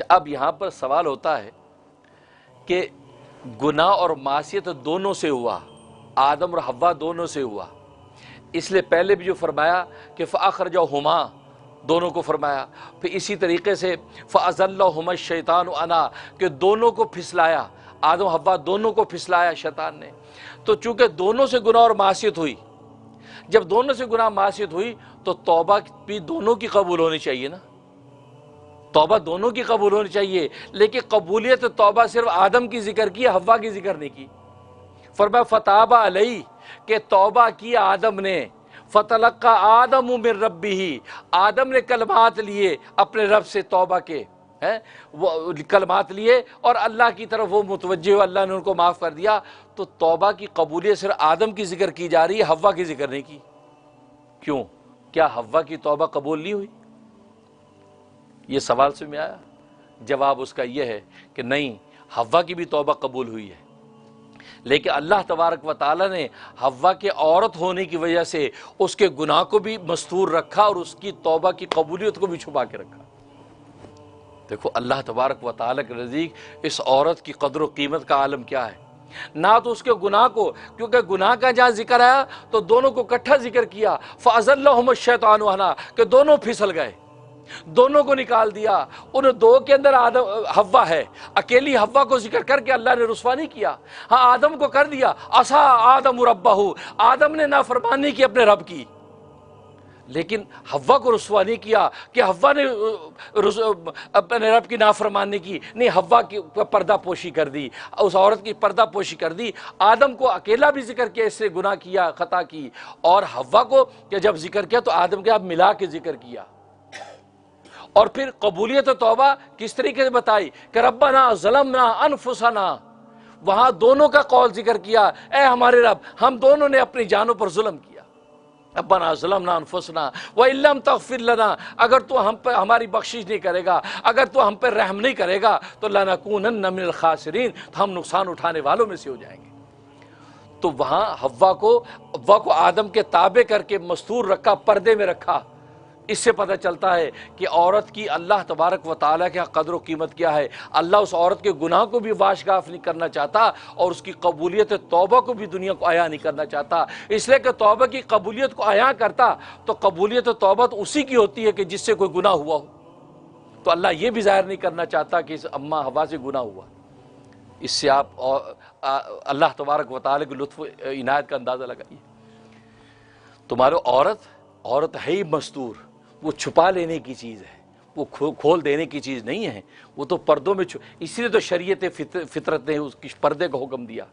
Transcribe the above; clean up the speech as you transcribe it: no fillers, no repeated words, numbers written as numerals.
अच्छा, अब यहाँ पर सवाल होता है कि गुनाह और मासियत दोनों से हुआ, आदम और हव्वा दोनों से हुआ, इसलिए पहले भी जो फरमाया कि फ़अख़रजहुमा, दोनों को फरमाया, फिर इसी तरीके से फ़अज़ल्लहुमा शैतान अना, कि दोनों को फिसलाया, आदम हव्वा दोनों को फिसलाया शैतान ने। तो चूंकि दोनों से गुनाह और मासियत हुई, जब दोनों से गुनाह मासियत हुई तो तौबा भी दोनों की कबूल होनी चाहिए ना, तौबा दोनों की कबूल होनी चाहिए। लेकिन कबूलियत तौबा सिर्फ आदम की जिक्र की, हव्वा की जिक्र नहीं की। फरमाया फताबा अलई, के तौबा की आदम ने, फतलक्का आदम मिन रब्बिही, आदम ने कलमात लिए अपने रब से, तौबा के हैं वो कलमात लिए और अल्लाह की तरफ वो मुतवज्जे हुए, अल्लाह ने उनको माफ़ कर दिया। तो तौबा की कबूलियत सिर्फ आदम की जिक्र की जा रही है, हव्वा की जिक्र नहीं की। क्यों? क्या हव्वा की तौबा कबूल नहीं हुई? ये सवाल से में आया। जवाब उसका यह है कि नहीं, हव्वा की भी तौबा कबूल हुई है, लेकिन अल्लाह तबारक व तआला ने हव्वा के औरत होने की वजह से उसके गुनाह को भी मस्तूर रखा और उसकी तौबा की कबूलियत को भी छुपा के रखा। देखो अल्लाह तबारक व तआला के नज़दीक इस औरत की कदर व कीमत का आलम क्या है। ना तो उसके गुनाह को, क्योंकि गुनाह का जहाँ जिक्र आया तो दोनों को इकट्ठा जिक्र किया, फ़अज़ल्लहुमा शैतानु अना, कि दोनों फिसल गए, दोनों को निकाल दिया। उन दो के अंदर आदम हव्वा है, अकेली हव्वा को जिक्र करके अल्लाह ने रुस्वा नहीं किया। हाँ, आदम को कर दिया, असा आदम रब्बहू, आदम ने नाफरमानी की अपने रब की, लेकिन हव्वा को रुस्वा नहीं किया कि हव्वा ने अपने रब की नाफरमानी की। नहीं, हव्वा की पर्दा पोशी कर दी, उस औरत की पर्दा पोशी कर दी। आदम को अकेला भी जिक्र किया, इससे गुनाह किया, खता की, और हव्वा को जब जिक्र किया तो आदम के आप मिला के जिक्र किया। और फिर कबूलियत तौबा किस तरीके से बताई कि रब्बना ज़लमना अनफुसना, वहां दोनों का कौल जिक्र किया, ए हमारे रब, हम दोनों ने अपनी जानों पर जुल्म किया। रब्बना ज़लमना अनफुसना व इल्लम तग़फिर लना, अगर तू हम पर हमारी बख्शिश नहीं करेगा, अगर तू हम पर रहम नहीं करेगा तो लनकूनन्न मिनल खासिरीन, तो हम नुकसान उठाने वालों में से हो जाएंगे। तो वहां हव्वा को आदम के ताबे करके मस्तूर रखा, पर्दे में रखा। इससे पता चलता है कि औरत की अल्लाह तबारक व तआला के कदर व कीमत क्या है। अल्लाह उस औरत के गुनाह को भी वाशगाफ नहीं करना चाहता और उसकी कबूलियत तौबा को भी दुनिया को आया नहीं करना चाहता। इसलिए कि तौबा की कबूलियत को आया करता तो कबूलियत तौबा तो उसी की होती है कि जिससे कोई गुनाह हुआ हो। तो अल्लाह ये भी ज़ाहिर नहीं करना चाहता कि इस अम्मा हवा से गुनाह हुआ। इससे आप अल्लाह तबारक व तआला के लुत्फ़ इनायत का अंदाज़ा लगाइए। तुम्हारे औरत है ही मस्तूर, वो छुपा लेने की चीज़ है, वो खोल देने की चीज़ नहीं है, वो तो पर्दों में इसलिए तो शरीयत फितरत ने उसकी पर्दे का हुक्म दिया।